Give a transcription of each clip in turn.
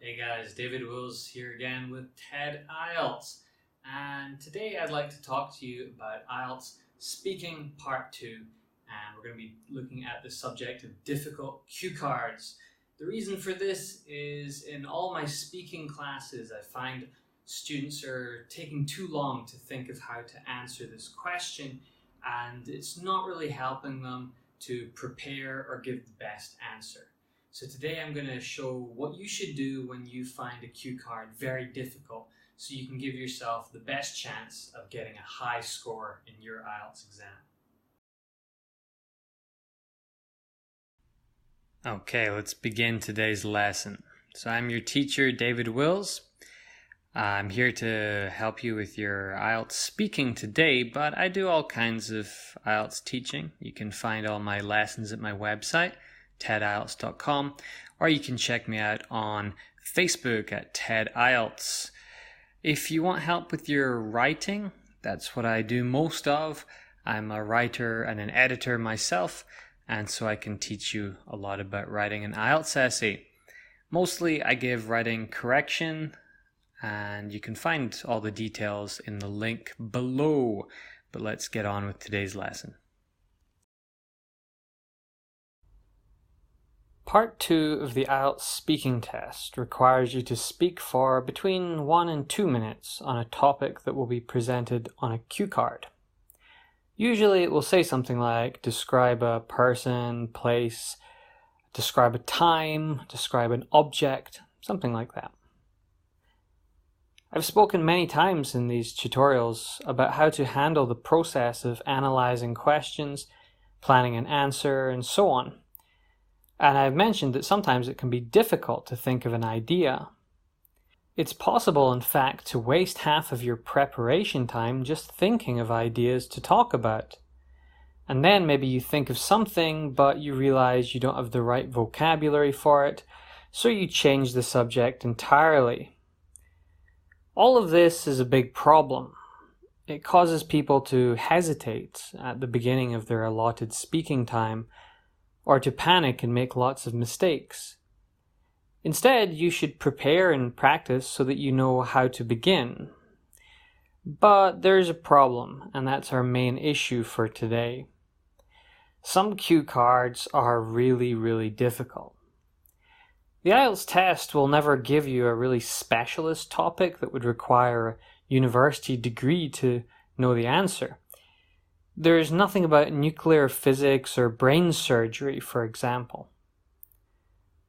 Hey guys, David Wills here again with TED-IELTS, and today I'd like to talk to you about IELTS Speaking Part 2, and we're going to be looking at the subject of difficult cue cards. The reason for this is in all my speaking classes I find students are taking too long to think of how to answer this question, and it's not really helping them to prepare or give the best answer. So today I'm going to show what you should do when you find a cue card very difficult so you can give yourself the best chance of getting a high score in your IELTS exam. Okay, let's begin today's lesson. So I'm your teacher, David Wills. I'm here to help you with your IELTS speaking today, but I do all kinds of IELTS teaching. You can find all my lessons at my website, TED-IELTS.com, or you can check me out on Facebook at TED-IELTS. If you want help with your writing, that's what I do most of. I'm a writer and an editor myself, and so I can teach you a lot about writing an IELTS essay. Mostly I give writing correction, and you can find all the details in the link below. But let's get on with today's lesson. Part 2 of the IELTS speaking test requires you to speak for between 1 and 2 minutes on a topic that will be presented on a cue card. Usually it will say something like, describe a person, place, describe a time, describe an object, something like that. I've spoken many times in these tutorials about how to handle the process of analyzing questions, planning an answer, and so on. And I've mentioned that sometimes it can be difficult to think of an idea. It's possible, in fact, to waste half of your preparation time just thinking of ideas to talk about. And then maybe you think of something, but you realize you don't have the right vocabulary for it, so you change the subject entirely. All of this is a big problem. It causes people to hesitate at the beginning of their allotted speaking time, or to panic and make lots of mistakes. Instead, you should prepare and practice so that you know how to begin. But there's a problem, and that's our main issue for today. Some cue cards are really difficult. The IELTS test will never give you a really specialist topic that would require a university degree to know the answer. There's nothing about nuclear physics or brain surgery, for example.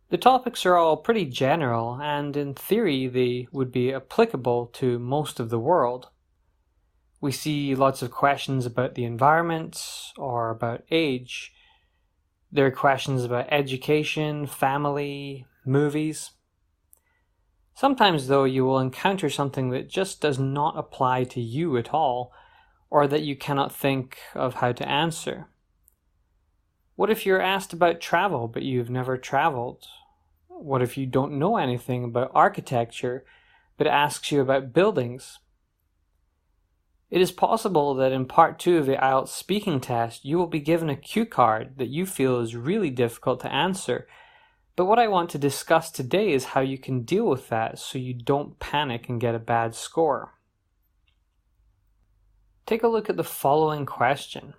The topics are all pretty general, and in theory they would be applicable to most of the world. We see lots of questions about the environment or about age. There are questions about education, family, movies. Sometimes, though, you will encounter something that just does not apply to you at all, or that you cannot think of how to answer. What if you're asked about travel but you've never traveled? What if you don't know anything about architecture but it asks you about buildings? It is possible that in part 2 of the IELTS speaking test you will be given a cue card that you feel is really difficult to answer, but what I want to discuss today is how you can deal with that so you don't panic and get a bad score. Take a look at the following question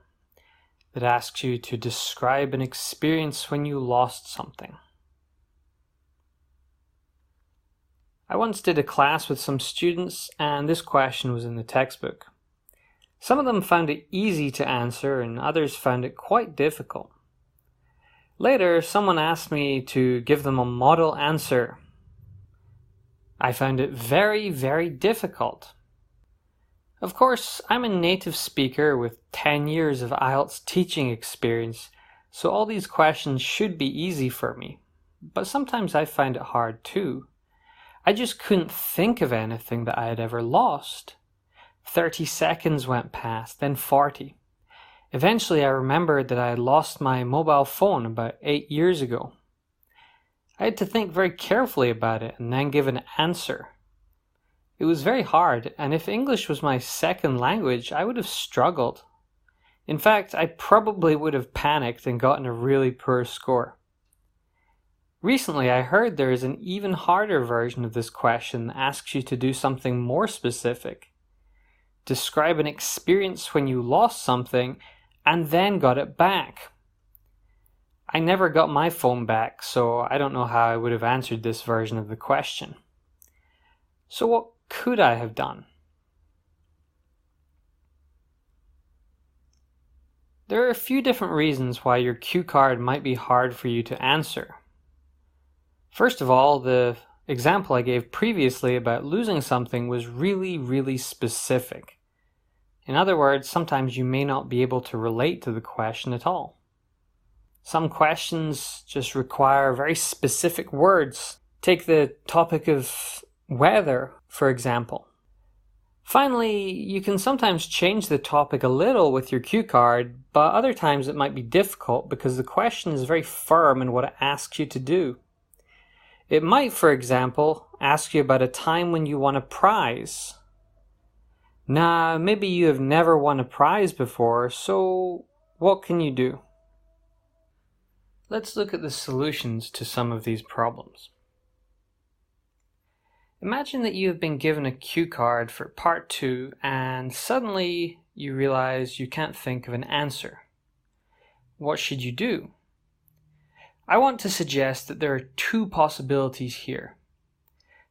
that asks you to describe an experience when you lost something. I once did a class with some students and this question was in the textbook. Some of them found it easy to answer and others found it quite difficult. Later, someone asked me to give them a model answer. I found it very difficult. Of course, I'm a native speaker with 10 years of IELTS teaching experience, so all these questions should be easy for me. But sometimes I find it hard too. I just couldn't think of anything that I had ever lost. 30 seconds went past, then 40. Eventually I remembered that I had lost my mobile phone about 8 years ago. I had to think very carefully about it and then give an answer. It was very hard, and if English was my second language, I would have struggled. In fact, I probably would have panicked and gotten a really poor score. Recently, I heard there is an even harder version of this question that asks you to do something more specific. Describe an experience when you lost something and then got it back. I never got my phone back, so I don't know how I would have answered this version of the question. So what could I have done? There are a few different reasons why your cue card might be hard for you to answer. First of all, the example I gave previously about losing something was really specific. In other words, sometimes you may not be able to relate to the question at all. Some questions just require very specific words. Take the topic of weather, for example. Finally, you can sometimes change the topic a little with your cue card, but other times it might be difficult because the question is very firm in what it asks you to do. It might, for example, ask you about a time when you won a prize. Now, maybe you have never won a prize before, so what can you do? Let's look at the solutions to some of these problems. Imagine that you have been given a cue card for part 2 and suddenly you realize you can't think of an answer. What should you do? I want to suggest that there are 2 possibilities here.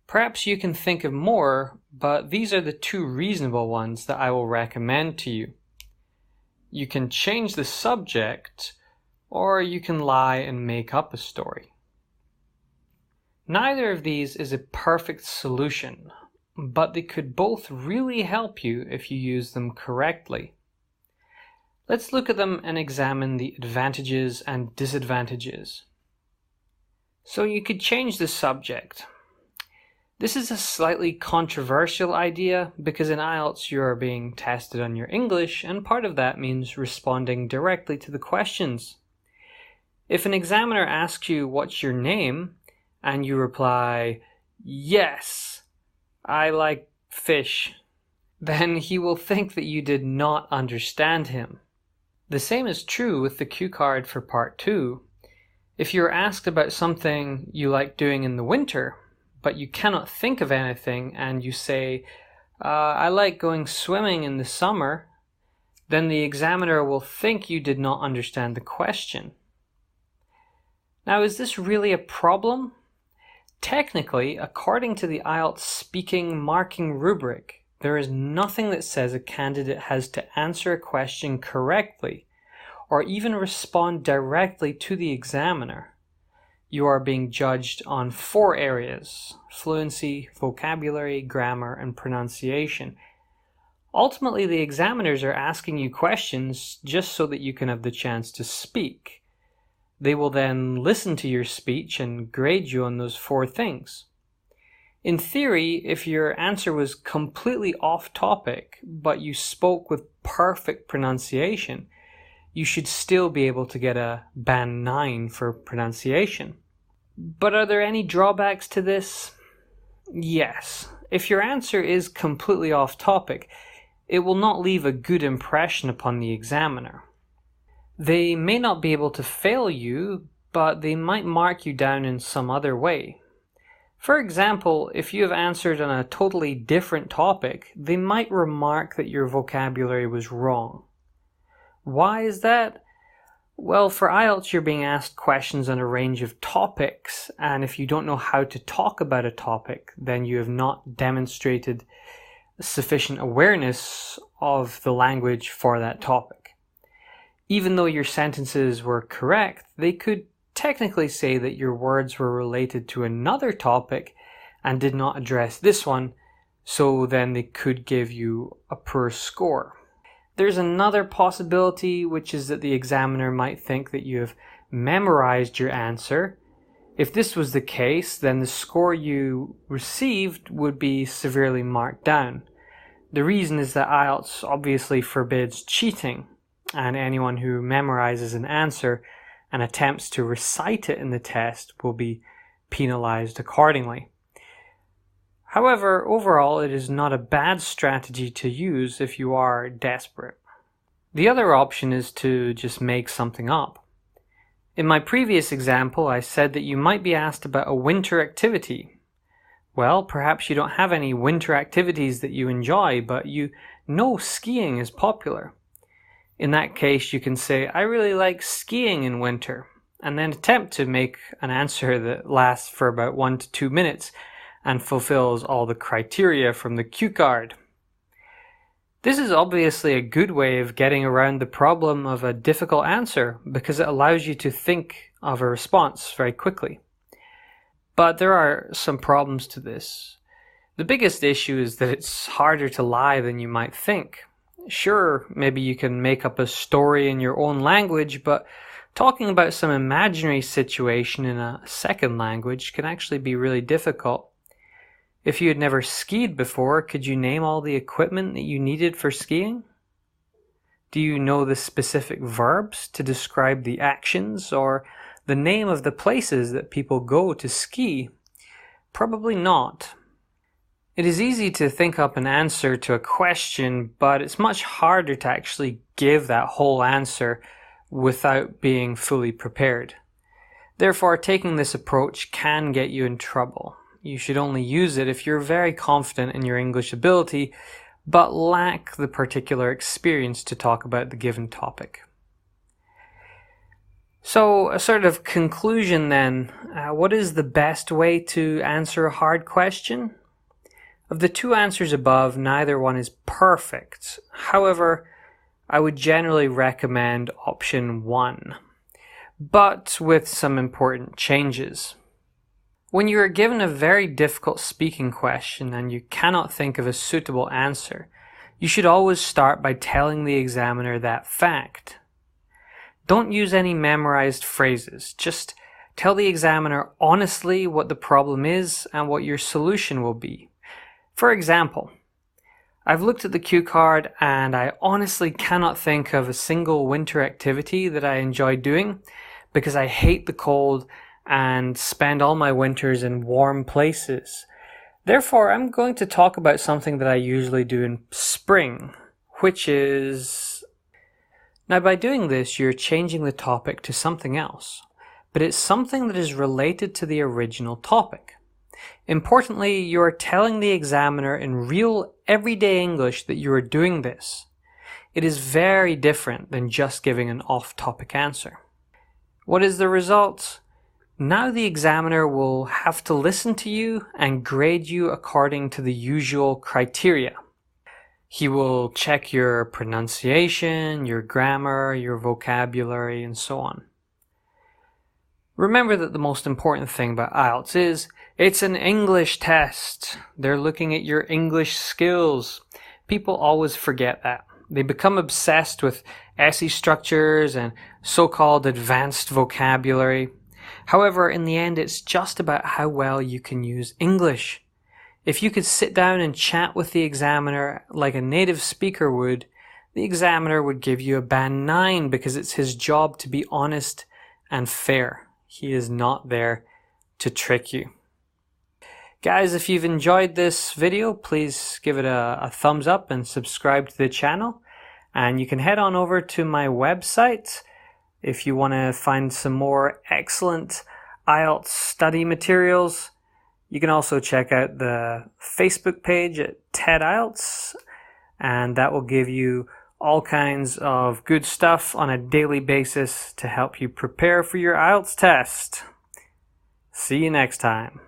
Perhaps you can think of more, but these are the 2 reasonable ones that I will recommend to you. You can change the subject, or you can lie and make up a story. Neither of these is a perfect solution, but they could both really help you if you use them correctly. Let's look at them and examine the advantages and disadvantages. So you could change the subject. This is a slightly controversial idea because in IELTS you are being tested on your English, and part of that means responding directly to the questions. If an examiner asks you what's your name, and you reply, "Yes, I like fish," then he will think that you did not understand him. The same is true with the cue card for part 2. If you're asked about something you like doing in the winter, but you cannot think of anything, and you say, "I like going swimming in the summer," then the examiner will think you did not understand the question. Now, is this really a problem? Technically, according to the IELTS speaking marking rubric, there is nothing that says a candidate has to answer a question correctly or even respond directly to the examiner. You are being judged on 4 areas: fluency, vocabulary, grammar, and pronunciation. Ultimately, the examiners are asking you questions just so that you can have the chance to speak. They will then listen to your speech and grade you on those 4 things. In theory, if your answer was completely off topic, but you spoke with perfect pronunciation, you should still be able to get a band 9 for pronunciation. But are there any drawbacks to this? Yes. If your answer is completely off topic, it will not leave a good impression upon the examiner. They may not be able to fail you, but they might mark you down in some other way. For example, if you have answered on a totally different topic, they might remark that your vocabulary was wrong. Why is that? Well, for IELTS you're being asked questions on a range of topics, and if you don't know how to talk about a topic, then you have not demonstrated sufficient awareness of the language for that topic. Even though your sentences were correct, they could technically say that your words were related to another topic and did not address this one, so then they could give you a poor score. There's another possibility, which is that the examiner might think that you have memorized your answer. If this was the case, then the score you received would be severely marked down. The reason is that IELTS obviously forbids cheating, and anyone who memorizes an answer and attempts to recite it in the test will be penalized accordingly. However, overall, it is not a bad strategy to use if you are desperate. The other option is to just make something up. In my previous example, I said that you might be asked about a winter activity. Well, perhaps you don't have any winter activities that you enjoy, but you know skiing is popular. In that case, you can say, I really like skiing in winter, and then attempt to make an answer that lasts for about 1 to 2 minutes and fulfills all the criteria from the cue card. This is obviously a good way of getting around the problem of a difficult answer because it allows you to think of a response very quickly. But there are some problems to this. The biggest issue is that it's harder to lie than you might think. Sure, maybe you can make up a story in your own language, but talking about some imaginary situation in a second language can actually be really difficult. If you had never skied before, could you name all the equipment that you needed for skiing? Do you know the specific verbs to describe the actions or the name of the places that people go to ski? Probably not. It is easy to think up an answer to a question, but it's much harder to actually give that whole answer without being fully prepared. Therefore, taking this approach can get you in trouble. You should only use it if you're very confident in your English ability, but lack the particular experience to talk about the given topic. So, a sort of conclusion then, what is the best way to answer a hard question? Of the two answers above, neither one is perfect. However, I would generally recommend option 1, but with some important changes. When you are given a very difficult speaking question and you cannot think of a suitable answer, you should always start by telling the examiner that fact. Don't use any memorized phrases. Just tell the examiner honestly what the problem is and what your solution will be. For example, I've looked at the cue card and I honestly cannot think of a single winter activity that I enjoy doing because I hate the cold and spend all my winters in warm places. Therefore, I'm going to talk about something that I usually do in spring, which is... Now, by doing this, you're changing the topic to something else, but it's something that is related to the original topic. Importantly, you are telling the examiner in real, everyday English that you are doing this. It is very different than just giving an off-topic answer. What is the result? Now the examiner will have to listen to you and grade you according to the usual criteria. He will check your pronunciation, your grammar, your vocabulary, and so on. Remember that the most important thing about IELTS is it's an English test. They're looking at your English skills. People always forget that. They become obsessed with essay structures and so-called advanced vocabulary. However, in the end, it's just about how well you can use English. If you could sit down and chat with the examiner like a native speaker would, the examiner would give you a band 9 because it's his job to be honest and fair. He is not there to trick you. Guys, if you've enjoyed this video, please give it a thumbs up and subscribe to the channel. And you can head on over to my website if you want to find some more excellent IELTS study materials. You can also check out the Facebook page at TED-IELTS, and that will give you all kinds of good stuff on a daily basis to help you prepare for your IELTS test. See you next time.